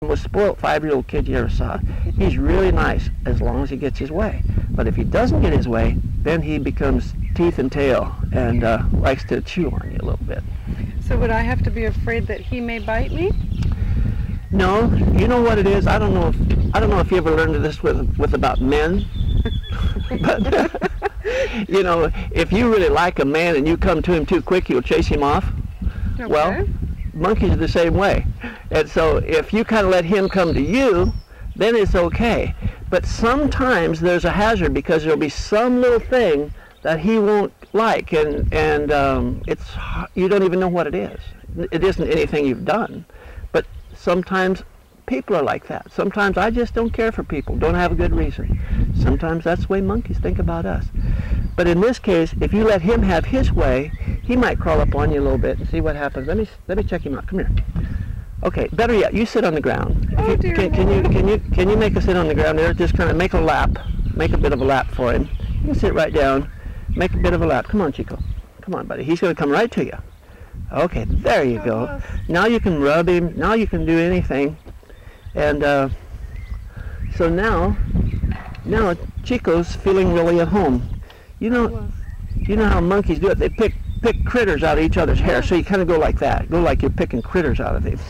most spoiled 5-year-old kid you ever saw. He's really nice as long as he gets his way. But if he doesn't get his way, then he becomes teeth and tail and likes to chew on you a little bit. So would I have to be afraid that he may bite me? No, you know what it is. I don't know if you ever learned this with about men. But you know, if you really like a man and you come to him too quick, you'll chase him off. Okay. Well, monkeys are the same way. And so if you kind of let him come to you, then it's okay. But sometimes there's a hazard because there'll be some little thing that he won't like, and it's, you don't even know what it is. It isn't anything you've done. But sometimes people are like that. Sometimes I just don't care for people, don't have a good reason. Sometimes that's the way monkeys think about us. But in this case, if you let him have his way, he might crawl up on you a little bit and see what happens. Let me check him out. Come here. Okay, better yet, you sit on the ground. Oh, dear Can you make a sit on the ground there? Just kind of make a lap, make a bit of a lap for him. You can sit right down, make a bit of a lap. Come on, Chico. Come on, buddy. He's going to come right to you. Okay, there you go. Now you can rub him. Now you can do anything. And so now Chico's feeling really at home. You know how monkeys do it. They pick critters out of each other's hair. So you kind of go like that. Go like you're picking critters out of these.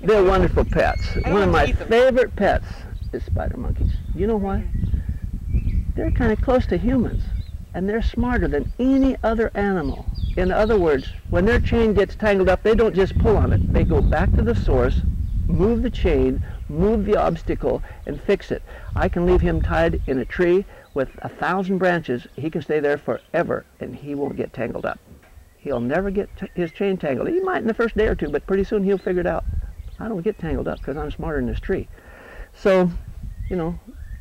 They're wonderful pets. One of my favorite pets is spider monkeys. You know why? They're kind of close to humans, and they're smarter than any other animal. In other words, when their chain gets tangled up, they don't just pull on it. They go back to the source, move the chain, move the obstacle, and fix it. I can leave him tied in a tree with 1,000 branches. He can stay there forever, and he won't get tangled up. He'll never get his chain tangled. He might in the first day or two, but pretty soon he'll figure it out. I don't get tangled up because I'm smarter than this tree. So, you know,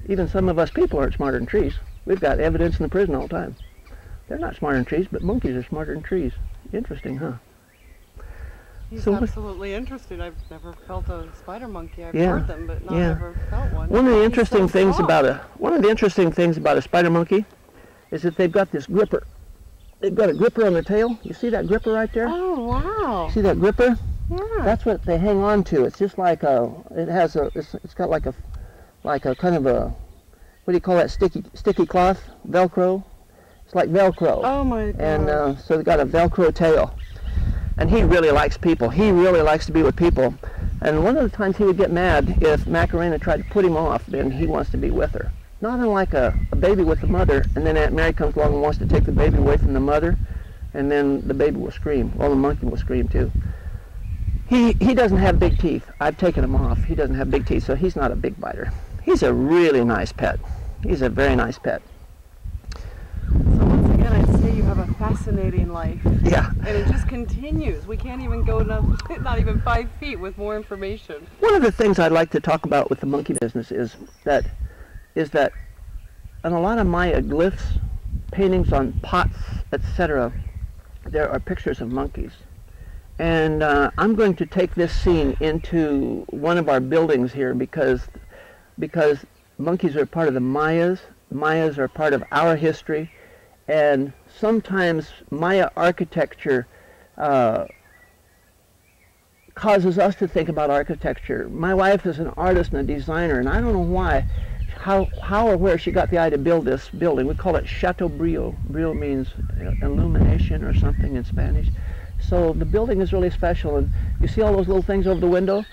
even some of us people aren't smarter than trees. We've got evidence in the prison all the time. They're not smarter than trees, but monkeys are smarter than trees. Interesting, huh? He's absolutely interested. I've never felt a spider monkey. I've heard them, but not ever felt one. One of the interesting things about a spider monkey is that they've got this gripper. They've got a gripper on their tail. You see that gripper right there? Oh, wow. See that gripper? Yeah. That's what they hang on to. It's just like it's got like a kind of a, what do you call that, sticky cloth? Velcro? It's like Velcro. Oh my God. And so they got a Velcro tail. And he really likes people. He really likes to be with people. And one of the times he would get mad if Macarena tried to put him off, then he wants to be with her. Not unlike a baby with the mother, and then Aunt Mary comes along and wants to take the baby away from the mother, and then the baby will scream. Well, the monkey will scream too. He doesn't have big teeth. I've taken him off. He doesn't have big teeth, so he's not a big biter. He's a really nice pet. He's a very nice pet. So once again, I'd say you have a fascinating life. Yeah. And it just continues. We can't even go not even 5 feet with more information. One of the things I'd like to talk about with the monkey business is that in a lot of Maya glyphs, paintings on pots, etc., there are pictures of monkeys. And I'm going to take this scene into one of our buildings here because monkeys are part of the Mayas. The Mayas are part of our history, and sometimes Maya architecture causes us to think about architecture. My wife is an artist and a designer, and I don't know why, how or where she got the idea to build this building. We call it Chateaubriand. Brio means illumination or something in Spanish. So the building is really special, and you see all those little things over the window?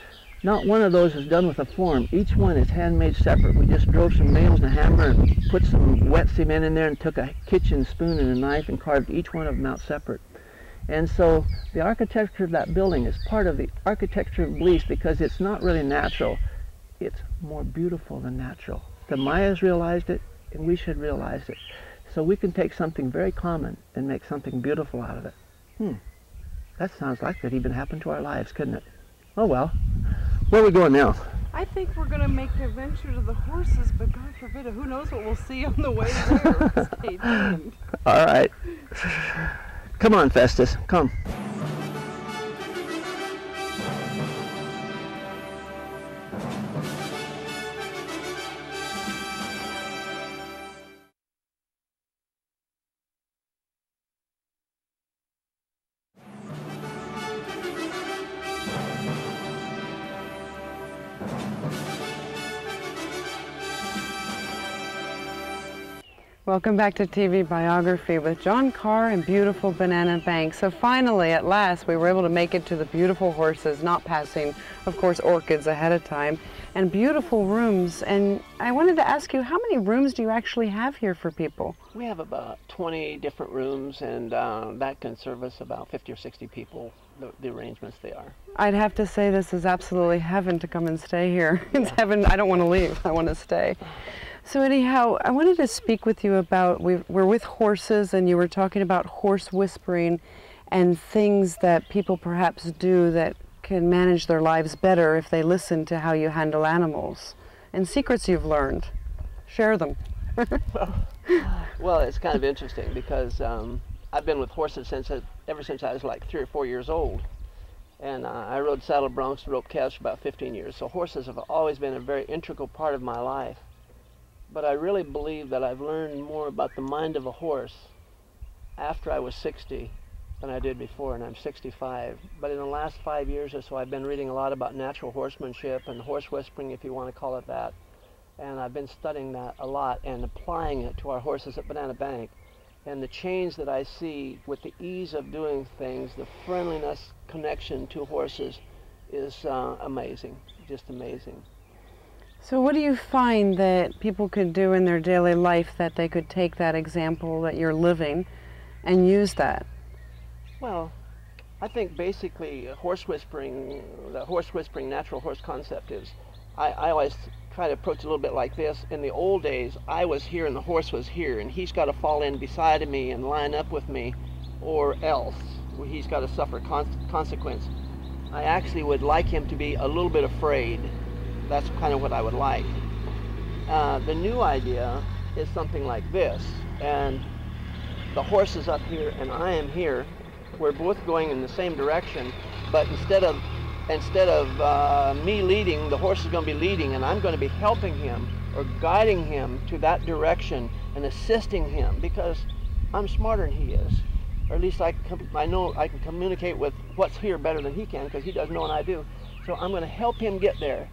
Not one of those is done with a form. Each one is handmade separate. We just drove some nails and a hammer and put some wet cement in there and took a kitchen spoon and a knife and carved each one of them out separate. And so the architecture of that building is part of the architecture of Belize because it's not really natural. It's more beautiful than natural. The Mayas realized it, and we should realize it. So we can take something very common and make something beautiful out of it. That sounds like that even happened to our lives, couldn't it? Oh well. Where are we going now? I think we're going to make the adventure to the horses, but God forbid, who knows what we'll see on the way there. Stay tuned. All right. Come on, Festus. Come. Welcome back to TV Biography with John Carr and beautiful Banana Bank. So finally, at last, we were able to make it to the beautiful horses, not passing, of course, orchids ahead of time, and beautiful rooms. And I wanted to ask you, how many rooms do you actually have here for people? We have about 20 different rooms, and that can service about 50 or 60 people, the arrangements they are. I'd have to say this is absolutely heaven to come and stay here. It's heaven. I don't want to leave. I want to stay. So anyhow, I wanted to speak with you about, we're with horses, and you were talking about horse whispering and things that people perhaps do that can manage their lives better if they listen to how you handle animals, and secrets you've learned. Share them. Well, it's kind of interesting because I've been with horses ever since I was like 3 or 4 years old. And I rode saddle broncs and roped calves for about 15 years. So horses have always been a very integral part of my life. But I really believe that I've learned more about the mind of a horse after I was 60 than I did before, and I'm 65. But in the last 5 years or so, I've been reading a lot about natural horsemanship and horse whispering, if you want to call it that. And I've been studying that a lot and applying it to our horses at Banana Bank. And the change that I see with the ease of doing things, the friendliness connection to horses is amazing, just amazing. So what do you find that people could do in their daily life that they could take that example that you're living and use that? Well, I think basically horse whispering, the horse whispering natural horse concept is, I always try to approach it a little bit like this. In the old days, I was here and the horse was here, and he's got to fall in beside me and line up with me, or else he's got to suffer consequence. I actually would like him to be a little bit afraid. That's kind of what I would like. The new idea is something like this, and the horse is up here and I am here. We're both going in the same direction, but instead of me leading, the horse is going to be leading, and I'm going to be helping him or guiding him to that direction and assisting him, because I'm smarter than he is, or at least I know I can communicate with what's here better than he can, because he doesn't know and I do. So I'm going to help him get there.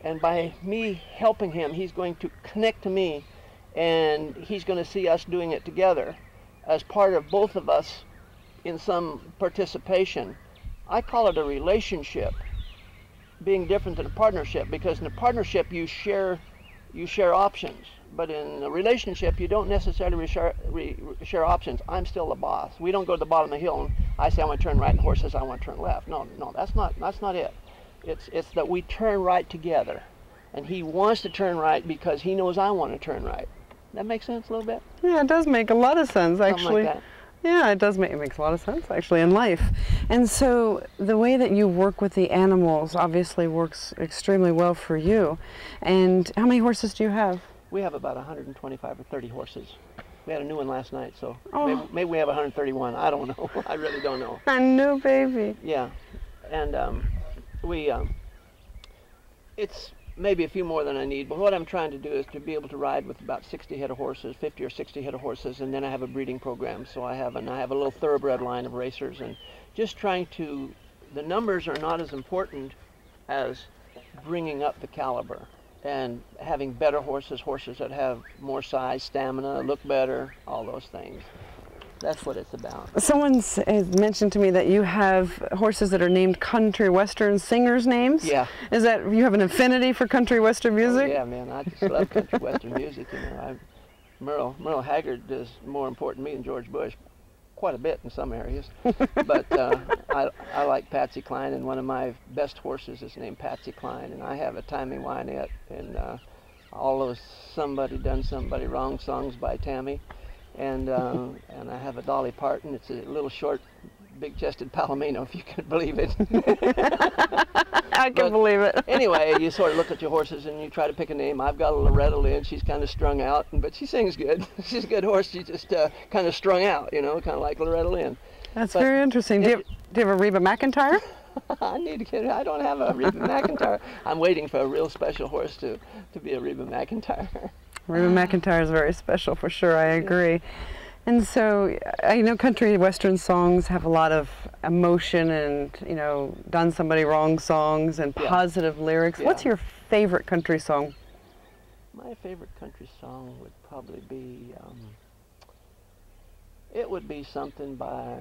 And by me helping him, he's going to connect to me, and he's going to see us doing it together as part of both of us in some participation. I call it a relationship, being different than a partnership, because in a partnership you share options, but in a relationship you don't necessarily share options. I'm still the boss. We don't go to the bottom of the hill and I say I want to turn right and the horse says I want to turn left. No, that's not it. It's that we turn right together, and he wants to turn right because he knows I want to turn right. That makes sense a little bit? Yeah, it does make a lot of sense, actually. Like that. Yeah, it makes a lot of sense, actually, in life. And so the way that you work with the animals obviously works extremely well for you. And how many horses do you have? We have about 125 or 30 horses. We had a new one last night, so maybe we have 131. I don't know. I really don't know. A new baby. Yeah. And it's maybe a few more than I need, but what I'm trying to do is to be able to ride with about 60 head of horses, 50 or 60 head of horses, and then I have a breeding program. So I have a little thoroughbred line of racers, and just trying to, the numbers are not as important as bringing up the caliber and having better horses that have more size, stamina, look better, all those things. That's what it's about. Someone has mentioned to me that you have horses that are named country western singers' names. Yeah. Is that, you have an affinity for country western music? Oh, yeah, man, I just love country western music. You know, Merle Haggard is more important to me than George Bush, quite a bit in some areas. But I like Patsy Cline, and one of my best horses is named Patsy Cline, and I have a Tammy Wynette, and all those Somebody Done Somebody Wrong songs by Tammy. And I have a Dolly Parton. It's a little short, big-chested Palomino, if you can believe it. I can believe it. Anyway, you sort of look at your horses and you try to pick a name. I've got a Loretta Lynn. She's kind of strung out, but she sings good. She's a good horse. She's just kind of strung out, you know, kind of like Loretta Lynn. That's very interesting. Do you have a Reba McEntire? I don't have a Reba McEntire. I'm waiting for a real special horse to be a Reba McEntire. Reba McEntire is very special for sure, I agree. And so I know country western songs have a lot of emotion and, you know, done somebody wrong songs and Yeah. positive lyrics. Yeah. What's your favorite country song? My favorite country song would probably be, it would be something by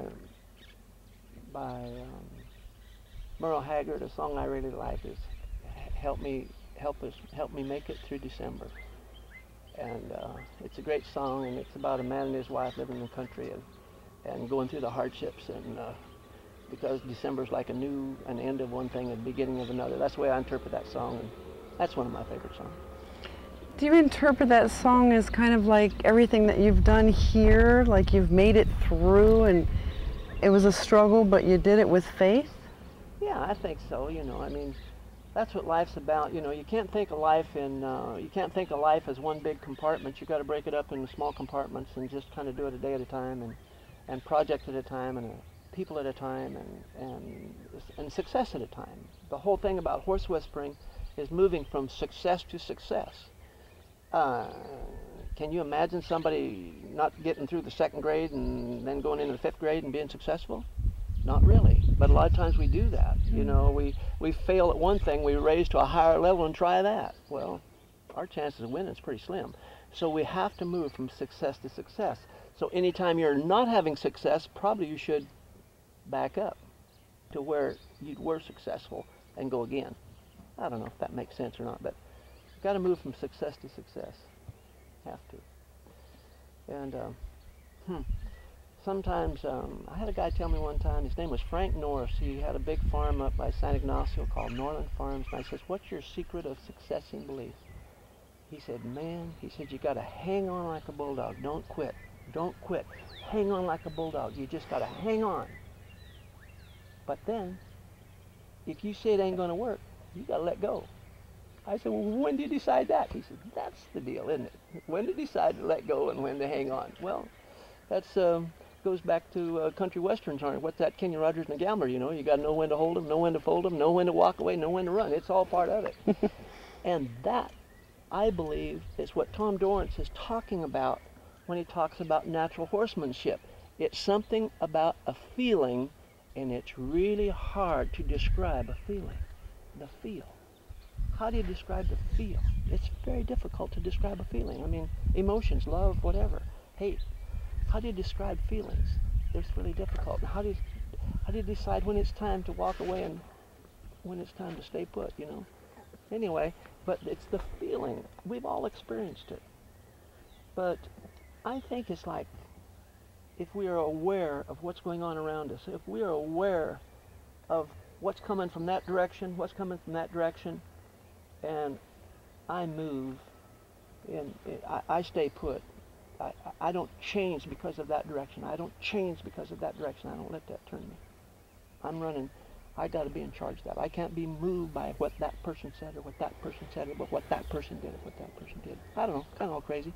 Merle Haggard. A song I really like is "Help Me Make It Through December." And it's a great song, and it's about a man and his wife living in the country and going through the hardships, and because December's like an end of one thing and beginning of another. That's the way I interpret that song, and that's one of my favorite songs. Do you interpret that song as kind of like everything that you've done here, like you've made it through and it was a struggle, but you did it with faith? Yeah, I think so. You know, I mean, that's what life's about. You know, you can't think of life as one big compartment. You got to break it up into small compartments and just kind of do it a day at a time, and project at a time, and people at a time, and success at a time. The whole thing about horse whispering is moving from success to success. Can you imagine somebody not getting through the 2nd grade and then going into the 5th grade and being successful? Not really, but a lot of times we do that. You know, we fail at one thing, we raise to a higher level and try that. Well, our chances of winning is pretty slim. So we have to move from success to success. So anytime you're not having success, probably you should back up to where you were successful and go again. I don't know if that makes sense or not, but you've got to move from success to success. Have to. And sometimes, I had a guy tell me one time, his name was Frank Norris. He had a big farm up by San Ignacio called Norland Farms. And I says, "What's your secret of success in Belize?" He said, "Man," he said, "you got to hang on like a bulldog. Don't quit. Don't quit. Hang on like a bulldog. You just got to hang on. But then, if you say it ain't going to work, you got to let go." I said, "Well, when do you decide that?" He said, "That's the deal, isn't it? When to decide to let go and when to hang on." Well, that's goes back to country westerns, aren't it? What's that, Kenny Rogers and the Gambler, you know? You got to know when to hold them, know when to fold them, know when to walk away, know when to run. It's all part of it. And that, I believe, is what Tom Dorrance is talking about when he talks about natural horsemanship. It's something about a feeling, and it's really hard to describe a feeling. The feel. How do you describe the feel? It's very difficult to describe a feeling. I mean, emotions, love, whatever, hate. How do you describe feelings? It's really difficult. How do you decide when it's time to walk away and when it's time to stay put, you know? Anyway, but it's the feeling. We've all experienced it. But I think it's like, if we are aware of what's going on around us, if we are aware of what's coming from that direction, and I move, and I stay put. I don't change because of that direction. I don't change because of that direction. I don't let that turn me. I'm running. I got to be in charge of that. I can't be moved by what that person said or what that person said or what that person did or what that person did. I don't know. Kind of all crazy.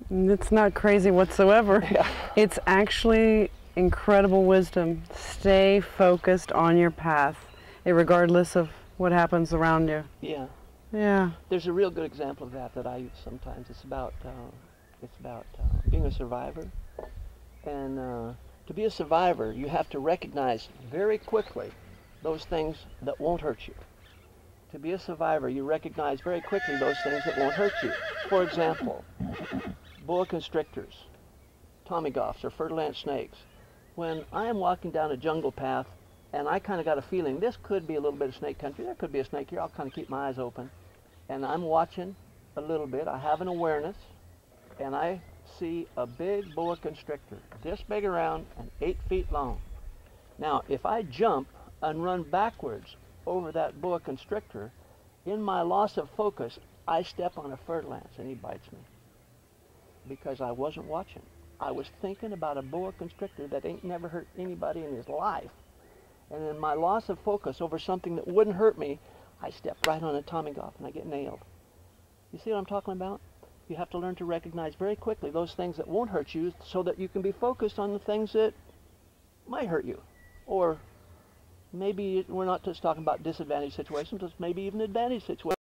It's not crazy whatsoever. Yeah. It's actually incredible wisdom. Stay focused on your path, regardless of what happens around you. Yeah. Yeah. There's a real good example of that I use sometimes. It's about being a survivor. And to be a survivor, you have to recognize very quickly those things that won't hurt you. To be a survivor, you recognize very quickly those things that won't hurt you. For example, boa constrictors, Tommy Goffs, or fer-de-lance snakes. When I am walking down a jungle path and I kind of got a feeling this could be a little bit of snake country, there could be a snake here, I'll kind of keep my eyes open. And I'm watching a little bit, I have an awareness, and I see a big boa constrictor, this big around and 8 feet long. Now, if I jump and run backwards over that boa constrictor, in my loss of focus, I step on a fer-de-lance and he bites me. Because I wasn't watching. I was thinking about a boa constrictor that ain't never hurt anybody in his life. And in my loss of focus over something that wouldn't hurt me, I step right on a Tommy Goff and I get nailed. You see what I'm talking about? You have to learn to recognize very quickly those things that won't hurt you so that you can be focused on the things that might hurt you. Or maybe we're not just talking about disadvantaged situations, it's maybe even advantaged situations.